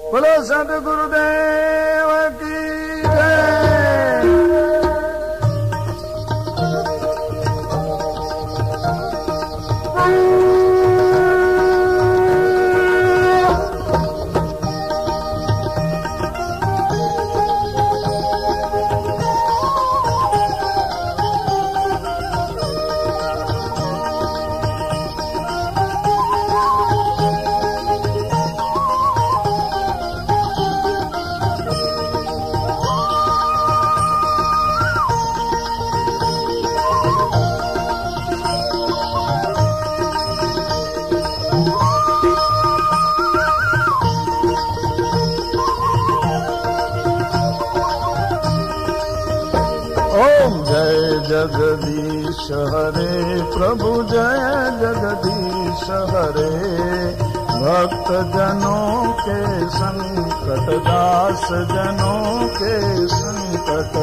बोलो सद्गुरुदेव की जय। जगदीश हरे प्रभु जय जगदीश हरे। भक्त जनों के संकट दास जनों के संकट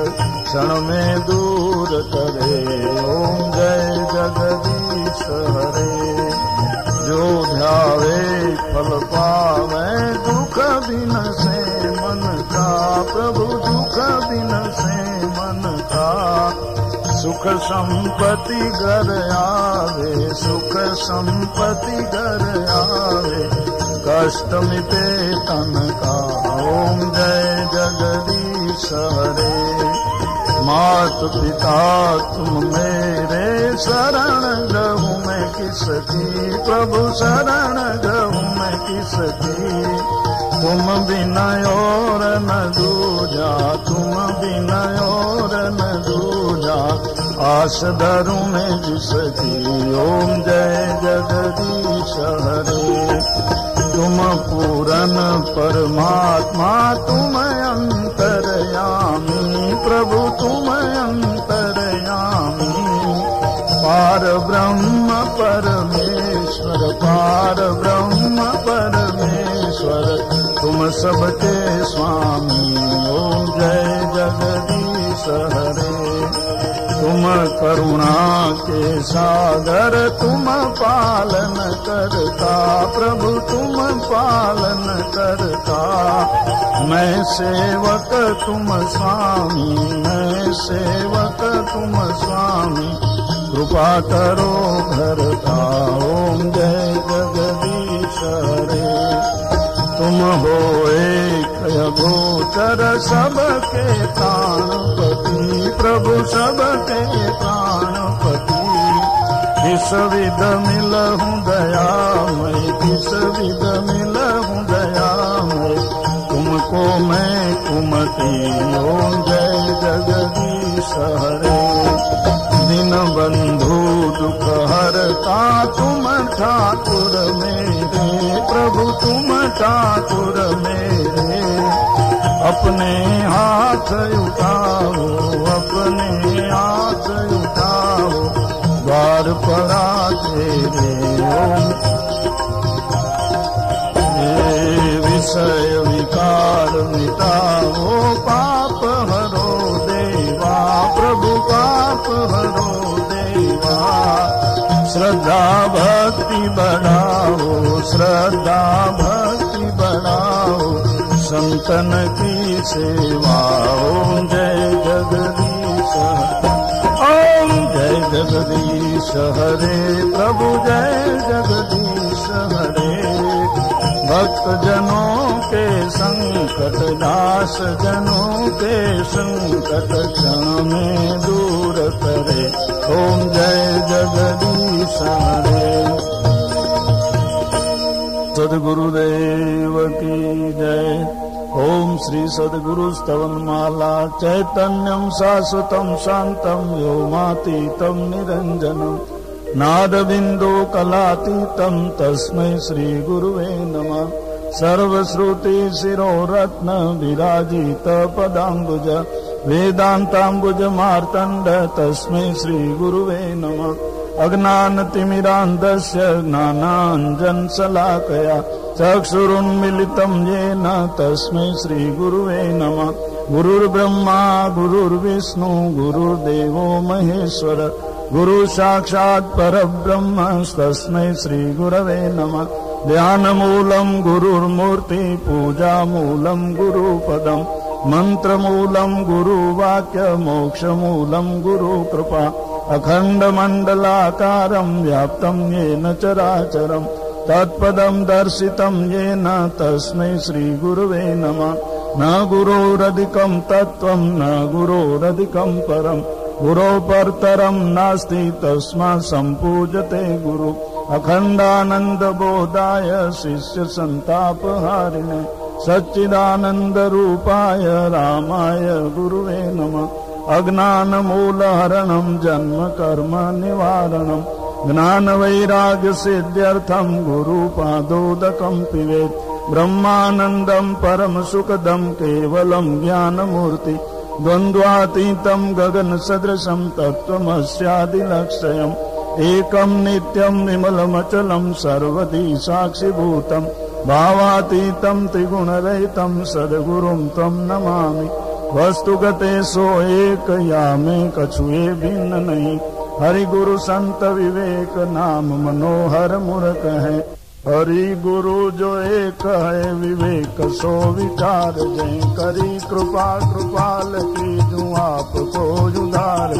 क्षण में दूर करे। ओम जय जगदीश हरे। जो ध्यावे फल पावे दुख बिन से मन का प्रभु दुख बिन से मन का। सुख संपत्ति घर आवे सुख संपत्ति घर आवे कष्ट मिटे तन का। ओम जय जगदीश हरे। मात पिता तुम मेरे शरण गहूँ मैं किसकी प्रभु शरण गहूँ मैं किसकी। तुम बिना और न दूजा तुम बिना और न दूजा आस धरूं मैं जिसकी। ओम जय जगदीश हरे। तुम पूरन परमात्मा तुम अंतर्यामी प्रभु तुम अंतर्यामी। पार ब्रह्म परमेश्वर पार ब्रह्म परमेश्वर तुम सबके स्वामी। ओम जय जगदीश हरे। तुम करुणा के सागर तुम पालन करता प्रभु तुम पालन करता। मैं सेवक तुम स्वामी मैं सेवक तुम स्वामी कृपा करो भरता। ओम जय जगदीश हरे। तुम हो एक अगोचर सबके प्राणपति प्रभु सबके प्राणपति। किस विध मिलहूँ दयामय किस विध मिलहूँ दयामय तुमको मैं कुमति। ओम जय जगदीश हरे। दिन बंधु दुख हरता तुम ठाकुर मेरे प्रभु तुम ठाकुर मेरे। अपने हाथ उठाओ अपने हाथ उठाओ द्वार पड़ा तेरे। ये विषय विकार मिटाओ पाप हरो देवा प्रभु पाप हरो देवा। श्रद्धा भक्ति बढ़ाओ श्रद्धा भक्ति बढ़ाओ संतन की सेवा। ओम जय जगदीश ओम जय जगदीश हरे प्रभु जय जगदीश हरे। भक्त जनों के संकट दास जनों के संकट क्षण में दूर करे। ओम जय जगदीश हरे। सद्गुरुदेव की जय। ओम श्री सद्गुरु स्तवन माला चैतन्यम शाश्वतम शांतम व्योमातीतम निरंजनम नाद बिंदु कलातीतम तस्मै श्री गुरुवे नमः। सर्वश्रुति शिरो रत्न विराजित पदाम्बुज वेदांताम्बुज मार्तंड तस्मै श्री गुरुवे नमः। अज्ञानतिमिरान्धस्य ज्ञानाञ्जन शलाकया चक्षुरुन्मिलितं येन तस्मै श्री गुरुवे नमः। गुरुर्ब्रह्मा गुरुर्विष्णु गुरुर्देवो महेश्वर गुरु साक्षात् परब्रह्म तस्मै श्री गुरवे नमः। ध्यानमूलं गुरुर्मूर्ति पूजामूलं गुरुपदं मंत्रमूलं गुरुवाक्य मोक्षमूलं गुरुकृपा अखण्डमण्डलाकारं व्याप्तं येन चराचरं तत्पदं दर्शितं येन तस्मै श्रीगुरुवे नमः। न गुरोरधिकं तत्त्वं न गुरोरधिकं परं गुरोः परतरं नास्ति तस्मात् सम्पूज्यते गुरु। अखण्डानन्दबोधाय शिष्यसन्तापहारिणे सच्चिदानन्दरूपाय रामाय गुरुवे नमः। अज्ञानमूलहरणं जन्मकर्म निवारणं ज्ञानवैराग्यसिद्ध्यर्थं गुरुपादोदकं पिबेत्। ब्रह्मानन्दं परमसुखदं केवलं ज्ञानमूर्ति द्वन्द्वातीतं गगनसदृशं तत्त्वमस्यादिलक्ष्यम् एकं नित्यं विमलमचलं सर्वदी साक्षिभूतं भावातीतं त्रिगुणरहितं सद्गुरुं तं नमामि। वस्तुगते सो एक यामे कछुए भिन्न नहीं हरि गुरु संत विवेक नाम मनोहर मूर्ख है। हरि गुरु जो एक है विवेक सो विचार जय करी कृपा कृपाल की जो आपको उधार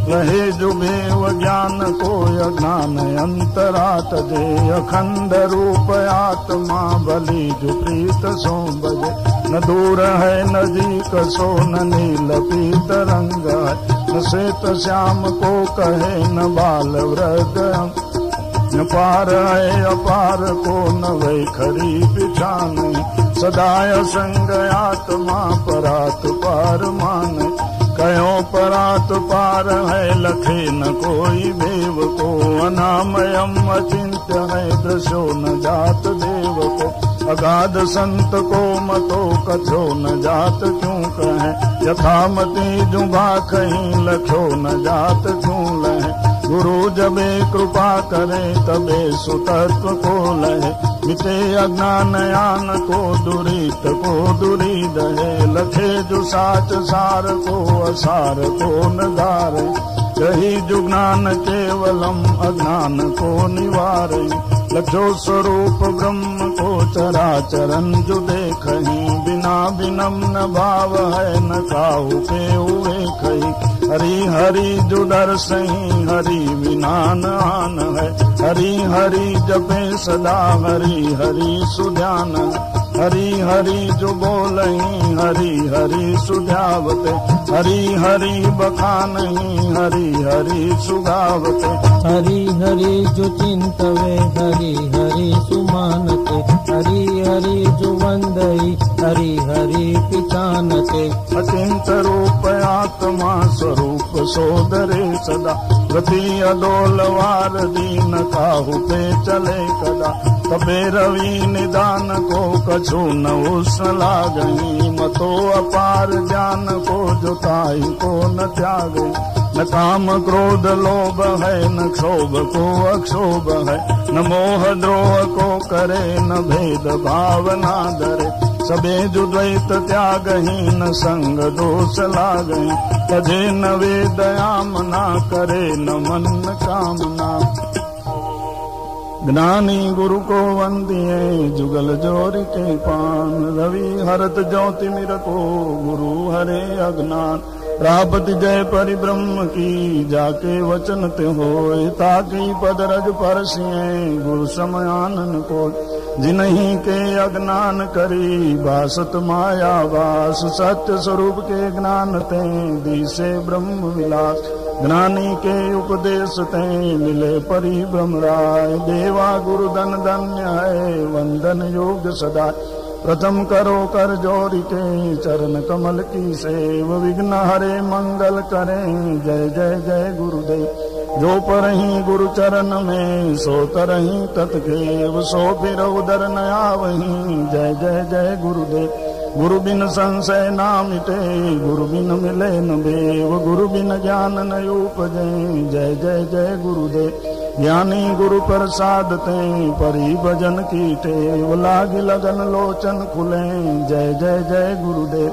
रहे जो बेव ज्ञान को अज्ञान अंतरात जे अखंड रूप आत्मा बलि जो प्रीत सो बजे न दूर है नजीक सो न नील पीत रंग है न श्वेत श्याम को कहे न बाल वृद्ध न पार है अपार को न वैखरी पिछान सदाय संग आत्मा परात पार मान कयो परात पार है लखे न कोई देव को अनामयम अचिंत्य है दृश्यो न जात देव को अगाध संत को मतो कथो न जात क्यों कहे यथामति जुबा कहीं लखो न जात क्यों लहे। गुरु जबे कृपा करे तबे सुतत्व को लहे मिटे अज्ञान यान को दुरीत को दुरी दहे लखे जो साच सार को असार को न धारे यही जुज्ञान केवलम अज्ञान को निवारे लक्षो स्वरूप ब्रह्म को चराचरन जो देखहीं बिना बिनम न भाव है न काहू के हुए खही हरि हरि जो दर्शहीं हरि बिना न आन है हरि हरि जपे सदा हरि हरि सुध्यान हरि हरि जो बोलहीं हरि हरि सुध्यावते हरि हरि बखानहीं हरि हरि सुगावते हरि हरि जो चिंतवे हरि हरि सुमानते हरि हरि जो वंदई हरि हरि पिचानते। अचिंत रूप आत्मा स्वरूप सोदरे सदा गति अडोलवार दीन काहू पे चले कदा तबे रवि निदान को कछु न उष्ण लागई मतो अपार ज्ञान को जुताई को न त्यागे न काम क्रोध लोभ है न क्षोभ को अक्षोभ है न मोह द्रोह को करे न भेद भावना धरे सबे जो द्वैत त्यागही न संग दोष लागही तजे न वेदयाम ना करे न मन कामना। ज्ञानी गुरु को वंदिए जुगल जोरि के पान रवि हरत ज्योति मिर को गुरु हरे अज्ञान प्रापति जय परिब्रह्म की जाके वचन ते होए ताकि पद रज परसिए गुरु समयानन को जिन्हीं के अज्ञान करी बासत माया वास सत्य स्वरूप के ज्ञान ते दिसे ब्रह्म विलास ज्ञानी के उपदेश ते मिले परिब्रह्म राय देवा गुरु धन धन्य है वंदन योग सदा प्रथम करो कर जोरी के चरण कमल की सेव विघ्न हरे मंगल करें जय जय जय गुरुदेव जो परहीं गुरु चरण में सो तरहीं तत्केव सो फिर उदर नया वहीं जय जय जय गुरुदेव गुरु बिन संशय ना मिटे गुरु बिन मिले न देव गुरु बिन ज्ञान न उपजे जय जय जय गुरुदेव ज्ञानी गुरु प्रसाद ते परि भजन की टेव लागी लगन लोचन खुले जय जय जय गुरुदेव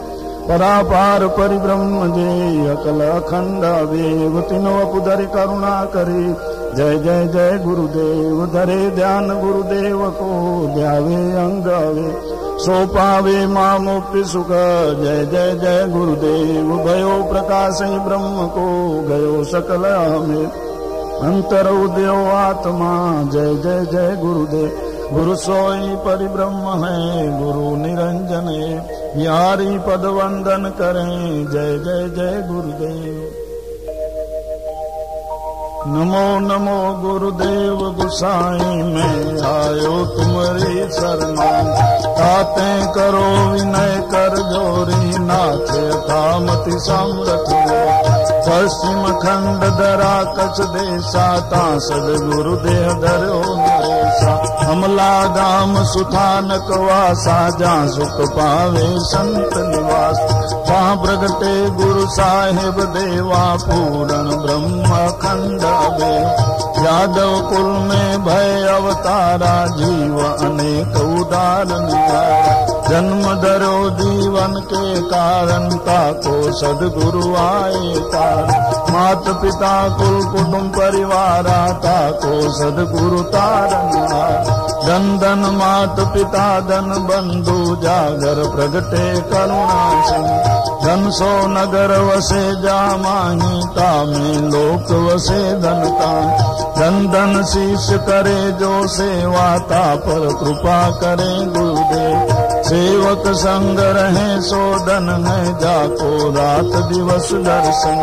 परापार परिब्रह्म जे अकल अखंड अवेव तीनों वपुधरि करुणा करे। जय जय जय गुरुदेव धरे ध्यान गुरुदेव को ध्यावे अंगावे सो पावे मामुक्ति सुख। जय जय जय गुरुदेव भयो प्रकाश ब्रह्म को गयो सकल हमें अंतर उदयो आत्मा। जय जय जय गुरुदेव गुरु सोई परिब्रह्म है गुरु निरंजन है यारी पद वंदन करें। जय जय जय गुरुदेव नमो नमो गुरुदेव गुसाई में आयो तुम्हारी शरणा। ताते करो विनय कर जोरी नाथ कामति समरथ। पश्चिम खंड दरा कच देशा ता सदगुरु देह धरो नरेशा। हमला गाम सुथानक वासा जहाँ सुख पावे संत निवास। वहाँ प्रगटे गुरु साहेब देवा पूर्ण ब्रह्म खंड यादव कुल में भय अवतारा जीव अनेक उदार निवारा। जन्म धरो जीवन के कारण ताको सदगुरु आए तार। मात पिता कुल कुटुंब परिवारा ताको सदगुरु तारन। धन धन मात पिता धन बंधु जागर प्रगटे करुणा सिंह। धन सो नगर वसे जा माही तामे लोक वसे धन तान। धन धन शीश करे जो सेवा ता पर कृपा करे गुरुदेव। सेवक संग रहे सो धन है जाको रात दिवस दर्शन।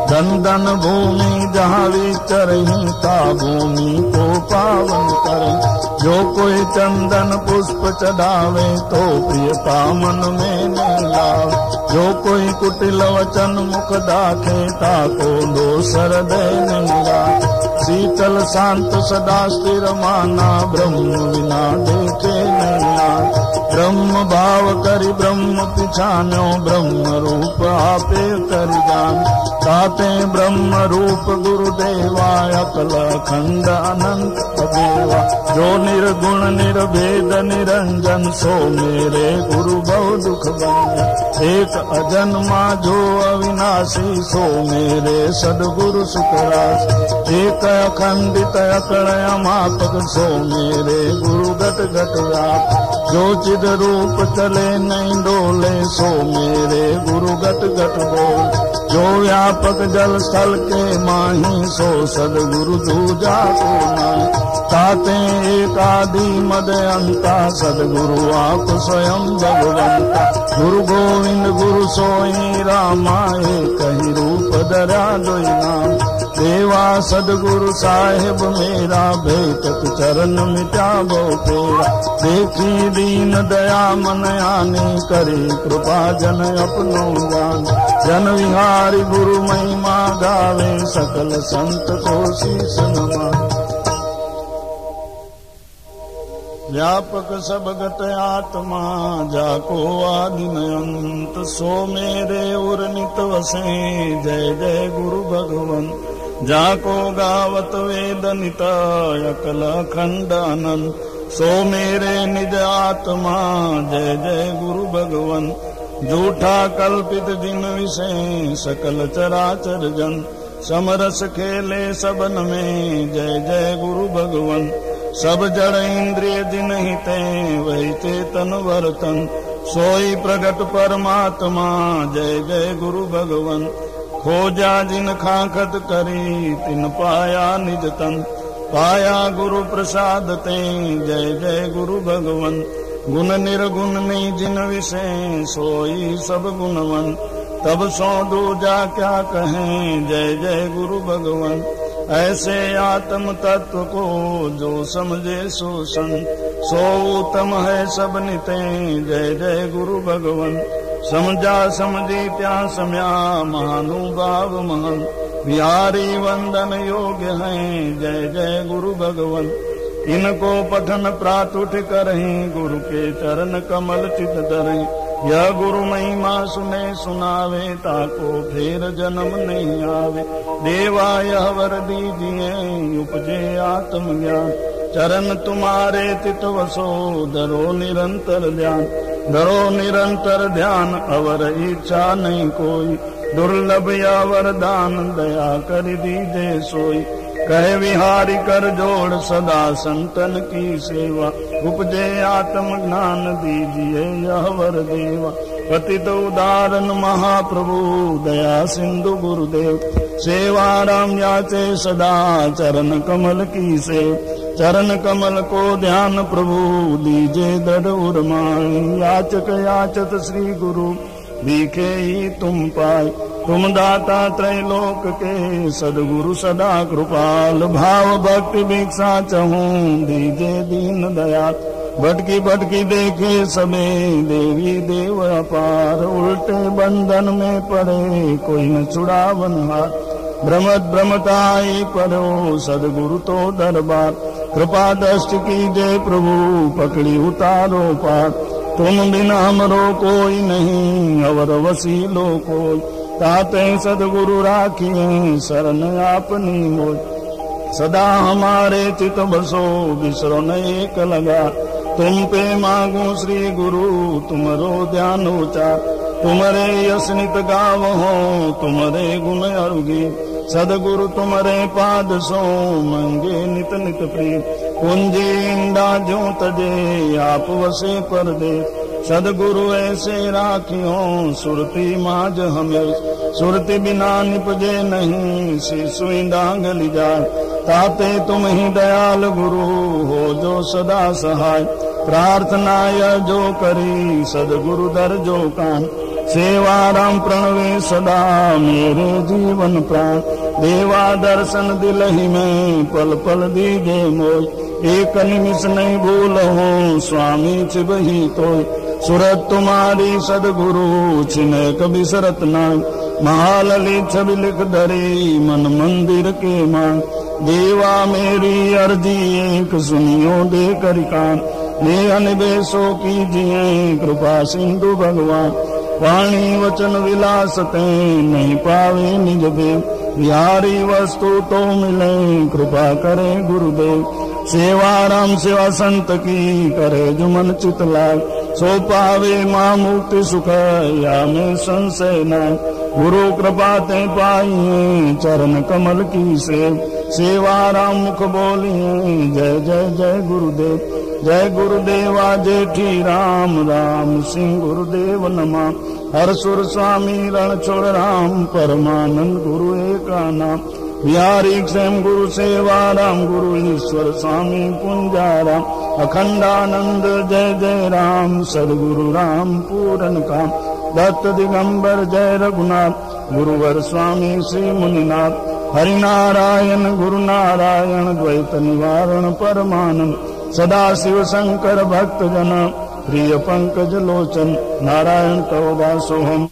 धन धन भूमि जहाँ विचरही ता भूमि को पावन करे। जो कोई चंदन पुष्प चढ़ावे तो प्रियता मन में नहीं लावे। जो कोई कुटिल वचन मुख दाखे ताको दोसर दे नहीं लावे। शीतल शांत सदा स्थिर माना ब्रह्म बिना देखे नहीं आ। ब्रह्म भाव करि ब्रह्म पिछान्यो ब्रह्म रूप आपे कर जान। ताते ब्रह्म रूप गुरुदेवा अकल खंड अनंत देवा। जो निर्गुण निर्भेद निरंजन सो मेरे गुरु बहु दुख भंजन। एक अजन्मा जो अविनाशी सो मेरे सदगुरु सुखरास। एक अखंडित अकड़ अमापक सो मेरे गुरु घट घट व्याप। जो चिद रूप चले नहीं डोले सो मेरे गुरु घट घट बोल। जो व्यापक जल स्थल के माही सो सदगुरु दूजा को नाहि। ताते एक आदि मद अंता सदगुरु आप स्वयं भगवंता। गुरु गोविंद गुरु सोई रामा एक ही रूप धरा दोई नाम। देवा सदगुरु साहेब मेरा भेटत चरण मिटा बो फेरा। देखी दीन दया मन आनी करी कृपा जन अपनो जान। जन विहारी गुरु महिमा गावे सकल संत को शीस नमाए। व्यापक सब गत आत्मा जाको आदि नयंत। सो मेरे उर नित वसे जय जय गुरु भगवन। जाको गावत वेद नित अकल खंड अनंत। सो मेरे निज आत्मा जय जय गुरु भगवन। झूठा कल्पित जिन विषय सकल चराचर जन। समरस खेले सबन में जय जय गुरु भगवन। सब जड़ इंद्रिय जिन हिते वही चेतन वर्तन। सोई प्रगट परमात्मा जय जय गुरु भगवन। खोजा जिन खाखत करी तिन पाया निज तन। पाया गुरु प्रसाद ते जय जय गुरु भगवन। गुण निर्गुण नहीं जिन विषय सोई सब गुणवन। तब सो दूजा क्या कहें जय जय गुरु भगवन। ऐसे आत्म तत्व को जो समझे सो संत। सो उत्तम है सब निते जय जय गुरु भगवन। समझा समझी त्या सम्या महानुभाव महन। बिहारी वंदन योग्य हैं जय जय गुरु भगवन। इनको पठन प्रात उठ करहीं गुरु के चरण कमल चित धरें। यह गुरु महिमा सुने सुनावे ताको फिर जन्म नहीं आवे। देवा यह वर दीजिए उपजे आत्म ज्ञान। चरण तुम्हारे तित वसो धरो निरंतर ध्यान। धरो निरंतर ध्यान अवर इच्छा नहीं कोई, दुर्लभ या वरदान दया कर दीजे सोई। कहे विहारी कर जोड़ सदा संतन की सेवा, उपजे आत्म ज्ञान दीजिए यह वर देवा। पतित उदाहरण महाप्रभु दया सिंधु गुरुदेव, सेवा राम याचे सदा चरण कमल की सेव। चरण कमल को ध्यान प्रभु दीजे दृढ़ उर्माई, याचक याचत श्री गुरु दिखे ही तुम पाए। तुम दाता त्रैलोक के सदगुरु सदा कृपाल, भाव भक्ति भिक्षा चहूं दीजे दीन दयाल। भटकी भटकी देखे सबे देवी देव अपार, उल्टे बंधन में पड़े कोई न छुड़ावन हार। भ्रमत भ्रमताई परो सदगुरु तो दरबार, कृपा दृष्टि कीजे प्रभु पकड़ी उतारो पार। तुम बिना हमरो कोई नहीं अवर वसीलो कोई, ताते सदगुरु राखिए शरण आपनी मोय। सदा हमारे चित बसो बिसरो न एक लगा, तुम पे मांगू श्री गुरु तुमरो ध्यान उचार। तुम्हारे यश नित गावहो तुम्हारे गुण अरुगी, सदगुरु तुम्हारे पाद सो मंगे नित नित प्रिय। कुंजी इंडा जो तजे आप वसे परदेश, सदगुरु ऐसे राखियो सुरती माज हमें। सुरती बिना निपजे नहीं शिशु डांगल जाए, ताते तुम ही दयाल गुरु हो जो सदा सहाय। प्रार्थना यह जो करी सदगुरु दर जो कान, सेवा राम प्रणवे सदा मेरे जीवन प्राण। देवा दर्शन दिलहि में पल पल दीजे मोय, एक निमिष नहीं भूलहूँ स्वामी छिबही तोय। सुरत तुम्हारी सदगुरु छिने कभी सरत नाय, महालली छवि लिख धरी मन मंदिर के मांग। देवा मेरी अर्जी एक सुनियो दे कर कान, ने अनबेसो कीजिए कृपा सिंधु भगवान। वाणी वचन विलासते नहीं पावे निज देव, बिहारी वस्तु तो मिले कृपा करे गुरुदेव। सेवा राम सेवा संत की करे जो मन चित लाग, सो पावे माँ मुक्ति सुख या में संशय न। गुरु कृपा ते पाइए चरण कमल की सेव, सेवा राम मुख बोलिए जय जय जय गुरुदेव। जय गुरुदेवा जेठी राम राम सिंह गुरुदेव नमा। हर सुर स्वामी रण छोड़ राम परमानंद गुरु एका नाम। बिहारी क्षेम गुरु सेवा राम गुरु ईश्वर स्वामी पुंजाराम। अखंडानंद जय जय राम सदगुरु राम पूरन काम। दत्त दिगंबर जय रघुनाथ गुरुवर स्वामी श्री मुनिनाथ। हरिनारायण गुरु नारायण द्वैत निवारण परमानंद। सदा शिव शंकर भक्त जन प्रिय पंकज लोचन। नारायण कवदासोहम।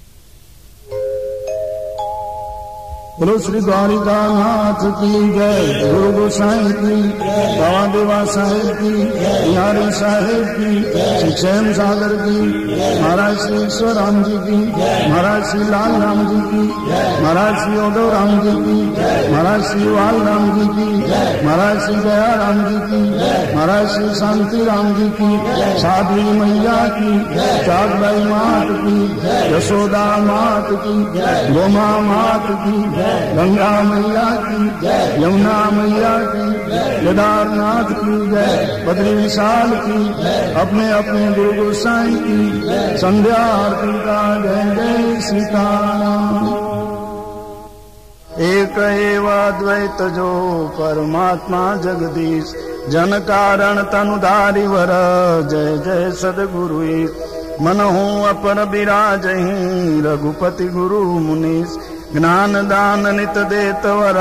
बोलो श्री द्वारिकानाथ की जय, गुरु गोसाई की, बाबा देवा साहेब की, बिहारी साहेब की, श्री क्षेम सागर की, महाराज श्री ईश्वर राम जी की, महाराज श्री लाल राम जी की, महाराज श्री उद्धव राम जी की, महाराज श्री वाल राम जी की, महाराज श्री दया राम जी की, महाराज श्री शांति राम जी की, साध्वी मैया की, चाकबाई मात की, यशोदा मात की, गोमा मात की, गंगा मैया की, यमुना मैया की, केदारनाथ की जय, बद्री विशाल की, अपने अपने गुरु गोसाई की, संध्या आरती का जय जय सीताराम। एक एव अद्वैत जो परमात्मा जगदीश, जन कारण तनुधारी वर जय जय सदगुरु ईश। मनहु अपर बिराजहि रघुपति गुरु मुनीश, ज्ञान दान नित देत वर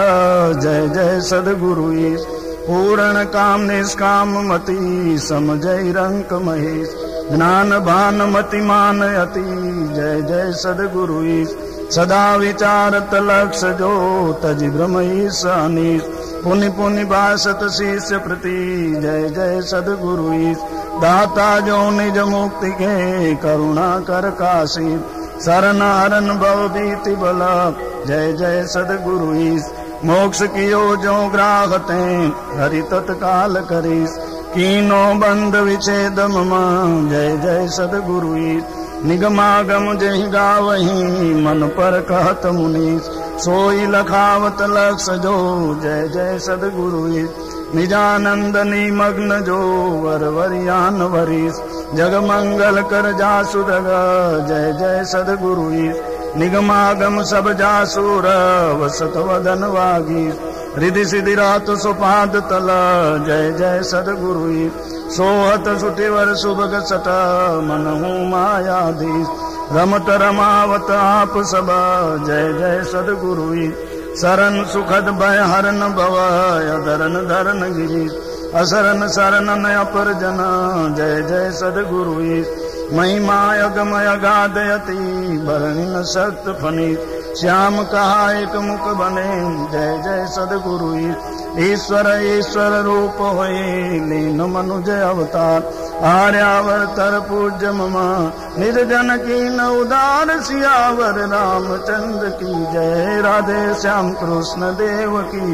जय जय सदगुरु ईश। पूर्ण काम निष्काम मति समझई रंक महेश, ज्ञान भान मति मान अति जय जय सदगुरु ईश। सदा विचारत लक्ष्य जो तजि भ्रम ईश अनीश, पुनि पुनि भाषत शिष्य प्रति जय जय सदगुरु ईश। दाता जो निज मुक्ति के करुणा कर काशी, शरण हरन भव भीति बल जय जय सदगुरु ईश। मोक्ष कियो जो ग्राहते हरि तत्काल करीस, कीनो बंध विच्छेद मम जय जय सदगुरु ईश। निगमागम जहि गावही मन पर कहत मुनीश। सोई लखावत लक्ष जो जय जय सदगुरु ईश। निजानंद निमग्न जो वर वरियान वरीश। जग मंगल कर जासु जग जय जय सदगुरु ईश। निगमागम सब जासुर वसत वदन वागीश। रिधि सिद्धि रात सुपाद तल जय जय सदगुरु ईश। सोहत सुटिवर सुभग सट मनहु मायाधीश। रमत रमावत आप सब जय जय सदगुरु ईश। शरण सुखद भय हरन भव अधरन धरन गिरीश। असरन शरण नय पर जन जय जय सदगुरु ईश। महिमा अगमय गादयति भरणी न सक्त फनीश। श्याम कहा एक मुख बने जय जय सदगुरु ईश। ईश्वर ईश्वर रूप होए लीन मनुज अवतार। आर्यावर्तर पूज्य मम निज जन की न उदार। सियावर रामचंद्र की जय। राधे श्याम कृष्ण देव की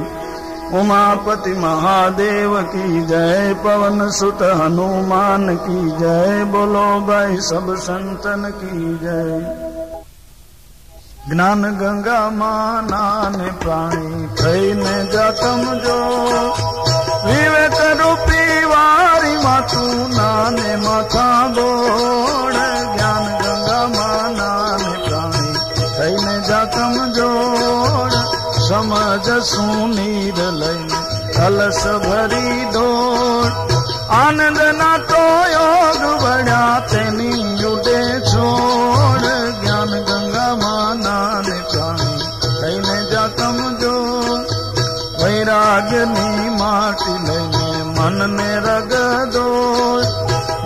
उमापति महादेव की जय। पवन सुत हनुमान की जय। बोलो भाई सब संतन की जय। ज्ञान गंगा मानाने प्राणी कईने जातम जो। विवेक रूपी वारी मातु नाने माथा गोड़। ज्ञान गंगा मानाने प्राणी कईने जातम जोड़। समझ सुनीर लईने कलश भरी दौड़। आनंद ना तो योग बढ़ा तेनी उडे छोड़। ज्ञान गंगा मानाने प्राणी कईने जातम जो। वैराग्य नी माटी लईने मन ने रग दो।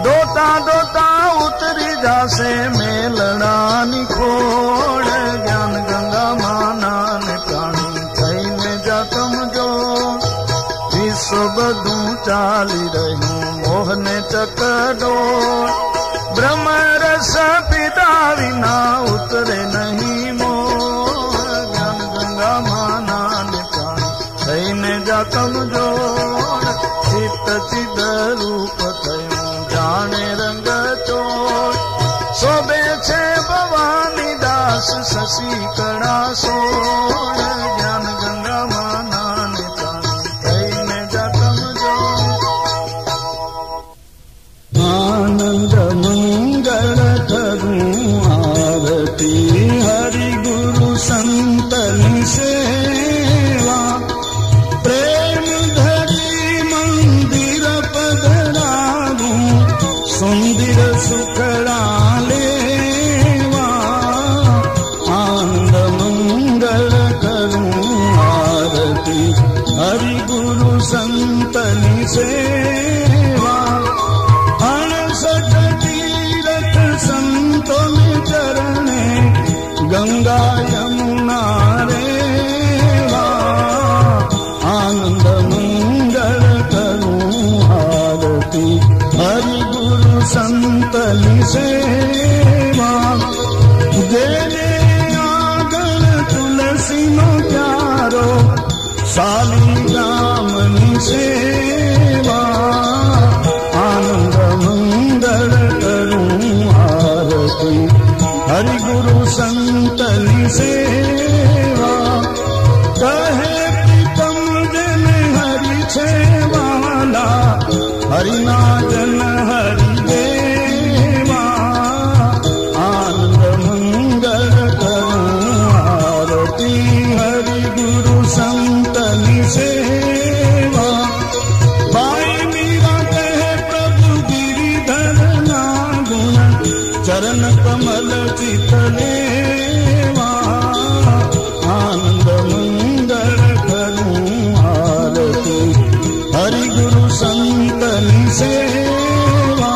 दोता दोता उतरी जासे मेलड़ा निखोड़। ज्ञान गंगा मानाने प्राणी कईने जातम जो। विश्व बधू चाली रहूं मोहने चकडोर। ब्रह्म रस पिता विना उतरे नहीं मोह। ज्ञान गंगा मानाने प्राणी कईने जातम जोड़। चित्त चिद रूप थयूं जाने रंग चोर। सोबे छे भवानी दास शशि कड़ा सोड़। ज्ञान गंगा मानाने प्राणी कईने जातम जोड़। आनंद मंगल करूं आरती हरि गुरु संतन सेवा। प्रेम धरी मंदिर पधराऊं सुंदर सुखड़ा लेवा। आनंद मंगल करूं आरती हरि गुरु संतन सेवा। संतों में चरणे गंगा यमुना रेवा। आनंद मंगल करूं आरती हरि गुरु संतन सेवा। जेने आंगन तुलसी नो प्यारो शालिग्रामनि सेवा। आनंद मंगल हरि गुरु संतन सेवा। कहे प्रीतम जन हरि छेवाला। हरि नाजन हरि देवा। आनंद मंगल करूं आरती हरि गुरु संतन सेवा। भाई मीरा कहे प्रभु गिरिधर ना गुण। चरण कमल चितलेवा। आनंद मंगल करूं आरती हरि गुरु संतन सेवा।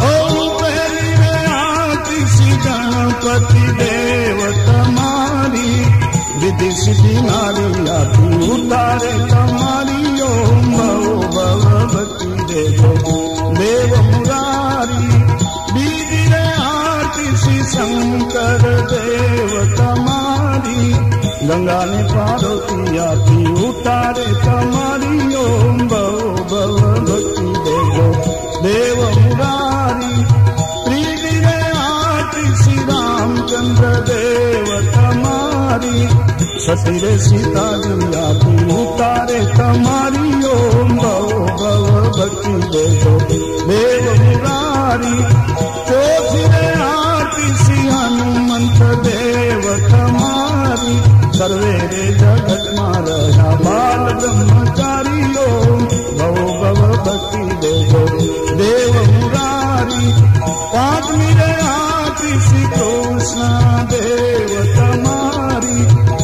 ओ पहले आती सी गणपति देव तुम्हारी। विधि सिद्धि नारी आती उतारे तुम्हारी। ओम भव भगवती देव देव मुरारी। शंकर देव तुम्हारी। गंगा ने पार्वती आती उतारे तुम्हारी। ओम भव भगवती देव सती रे सीता जी आरती उतारे तुम्हारी ओम भव भव भक्ति दे दो देव मुरारी। चौथी रे आरती सी हनुमंत देव तुम्हारी सर्वे रे जगत मारा बाल ब्रह्मचारी ओम भव भव भक्ति दे दो देव मुरारी। पांचवी रे आरती श्री कृष्ण देव तुम्हारी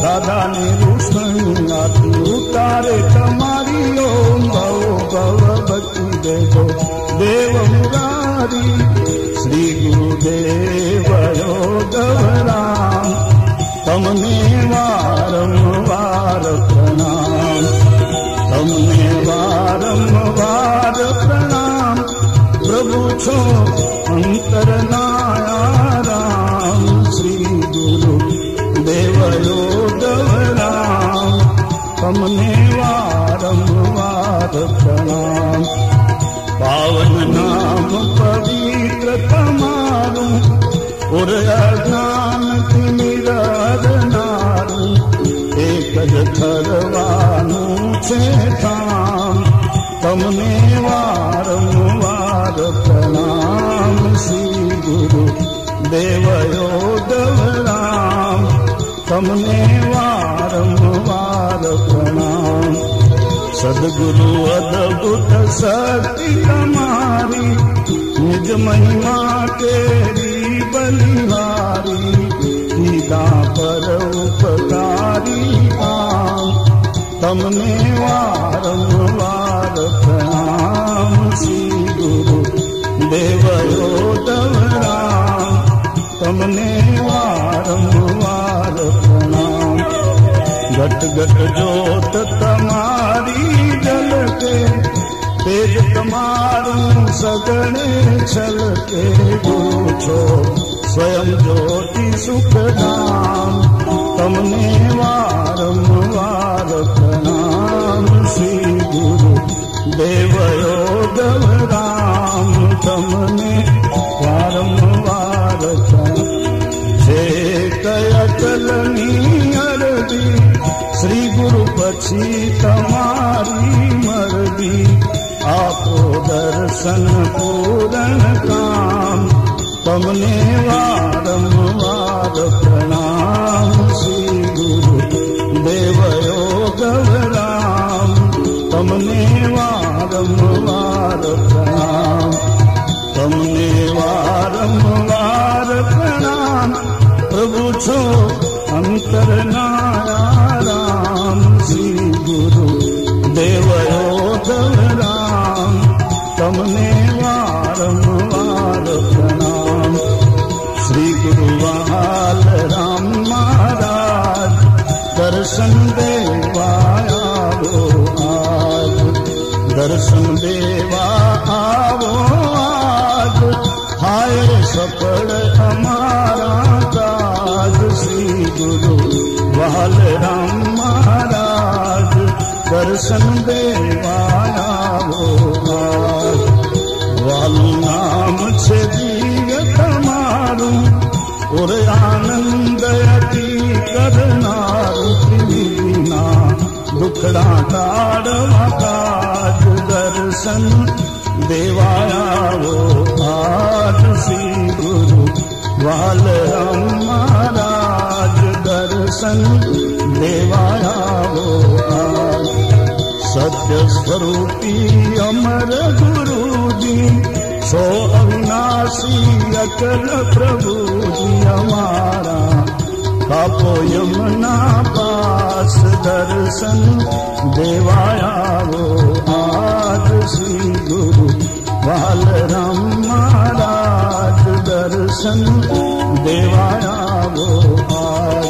राधा ने रुक्मिणी आरती उतारे तुम्हारी ओम भव भव भक्ति दे दो देव मुरारी। श्री गुरुदेव योगवराम तमने वारंवार प्रणाम तमने वारंवार प्रणाम प्रभु छो अंतरनाया राम। श्री गुरु देव योगवराम तमने वारंवार प्रणाम। पावन नाम पवित्र तमारू और अज्ञान तिमिरनारू एक थरवानु छे धाम तमने वारंवार प्रणाम। श्री गुरु देव योगवराम तमने वारंवार प्रणाम। सद्गुरु अद्भुत शक्ति तुम्हारी निज महिमा तेरी बलिहारी गीता पर उपकारी काम तमने वारंवार प्रणाम। श्री गुरु देव योगवराम तमने वारंवार प्रणाम। घट घट जोत तुम्हारी जल के तेज तुम्हारू सगने छल के पूछो स्वयं ज्योति सुख धाम तमने वारंवार प्रणाम। श्री गुरु देव योगवराम तमने वारंवार प्रणाम। अटलनी अरदी श्री गुरु पछी तुम्हारी मर्दी आपो दर्शन पूरन काम तमने वारंवार प्रणाम। श्री गुरु देव योगवराम तमने वारंवार प्रणाम तमने वारंवार प्रणाम। प्रभु छो अंतरनाया राम। श्री गुरु देव योगवराम तमने वारंवार प्रणाम। श्री गुरु वाल राम महाराज दर्शन देवा आवो आज दर्शन देवा आवो आज हाय सफल हमारा काज। श्री गुरु वाल राम महाराज दर्शन देवा आवो आज वालू नाम छे दिव्य तमारू और आनंद अति करनारू त्रिविना दुखड़ा ताड़वा काज दर्शन देवायावो आज। श्री गुरु वाल राम महाराज दर्शन देवायावो आज। सत्य स्वरूपी अमर गुरु जी सो अविनाशी अकल प्रभु जी हमारा कापो यमुना पास दर्शन देवायावो आज। श्री गुरु वाल राम महाराज दर्शन देवायावो आज।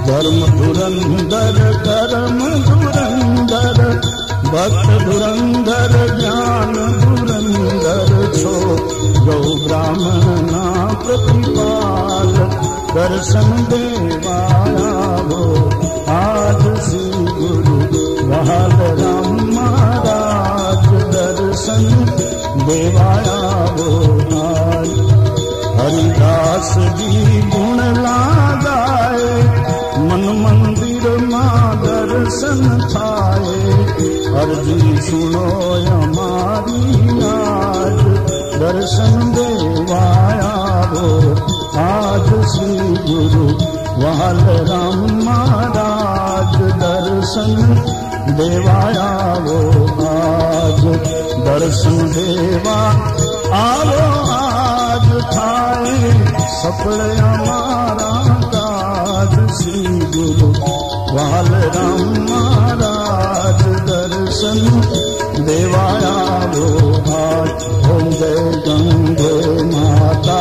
धर्म धुरंधर कर्म धुरंधर भक्त धुरंधर ज्ञान धुरंधर छो गौ ब्राह्मणा प्रतिपाल दर्शन देवायावो आज। श्री गुरु वाल राम महाराज दर्शन देवायावो आज। हरिदास जी गुण लागाए मन मंदिर सुनो हमारी आज दर्शन देवाया वो आज श्री गुरु वाल राम महाराज दर्शन देवाया वो आज दर्शन देवा आओ आज थाए सफल हमारा काज श्री गुरु वाल राम महाराज दर्शन देवाया वो आज ओम जय गंगे माता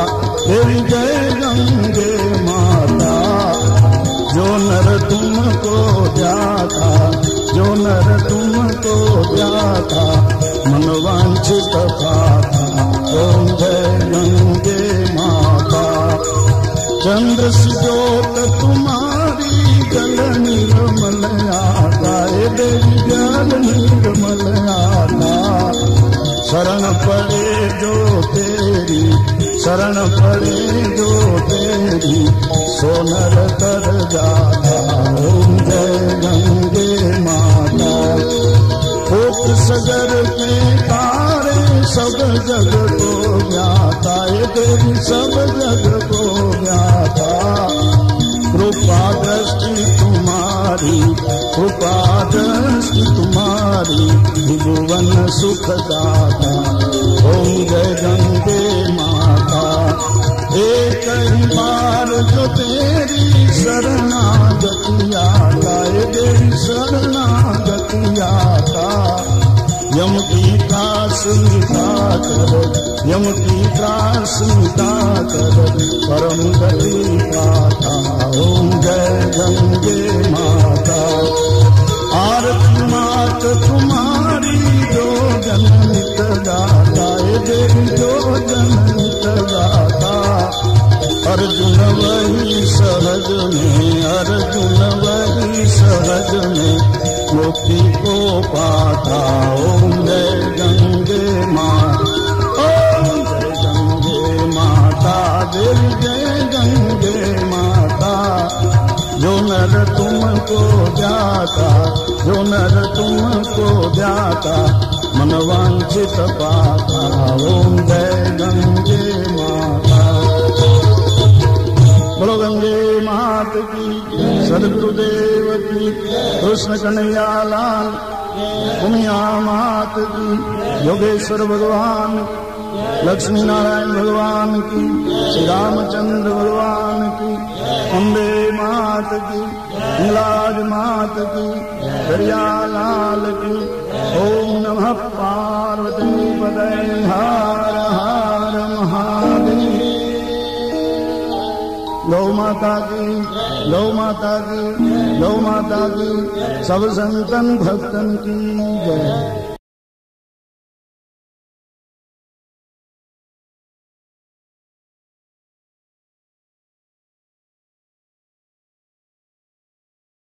देवी जय गंगे माता जो नर तुमको जाता जो नर तुमको जाता मनवांछित पाता ओम जय गंगे माता चंद्र ज्योत तुम्हारी जल निर्मल आता देवी जल निर्मल आता शरण पड़े जो तेरी शरण पड़े जो तेरी सोनर कर जाता ओम जय गंगे माता कोट सगर के तारे सब जग को ज्ञाता ये देवी सब जग को ज्ञाता कृपा दृष्टि तुम्हारी कृपा दृष्टि तुम्हारी भुवन सुख दाता ओम जय गंगे माता एक ही बार जो तेरी शरणागति आता ये देवी शरणागति आता यम की त्रास मिटा कर यम की त्रास मिटा कर परम गति पाता ओम जय गंगे माता आरती मात तुम्हारी जो जननित गाता ये देवी जो जननित गाता अर्जुन वही सहज में अर्जुन वही सहज में मुक्ति को पाता ओम जय गंगे माता ओम जय गंगे माता देवी जय गंगे माता जो नर तुमको जाता जो नर तुमको जाता मनवांछित पाता ओम जय गंगे माता बोलो गंगे मात की सदगुरुदेव की कृष्ण कन्हैया लाल उमिया मात की योगेश्वर भगवान लक्ष्मी नारायण भगवान की श्री रामचंद्र भगवान की अम्बे मात की हिंगलाज मात की दरिया लाल की ओम नमः पार्वती पतये हर हर महादेव गौ माता की गौ माता की गौ माता की सब संतन भक्तन की जय।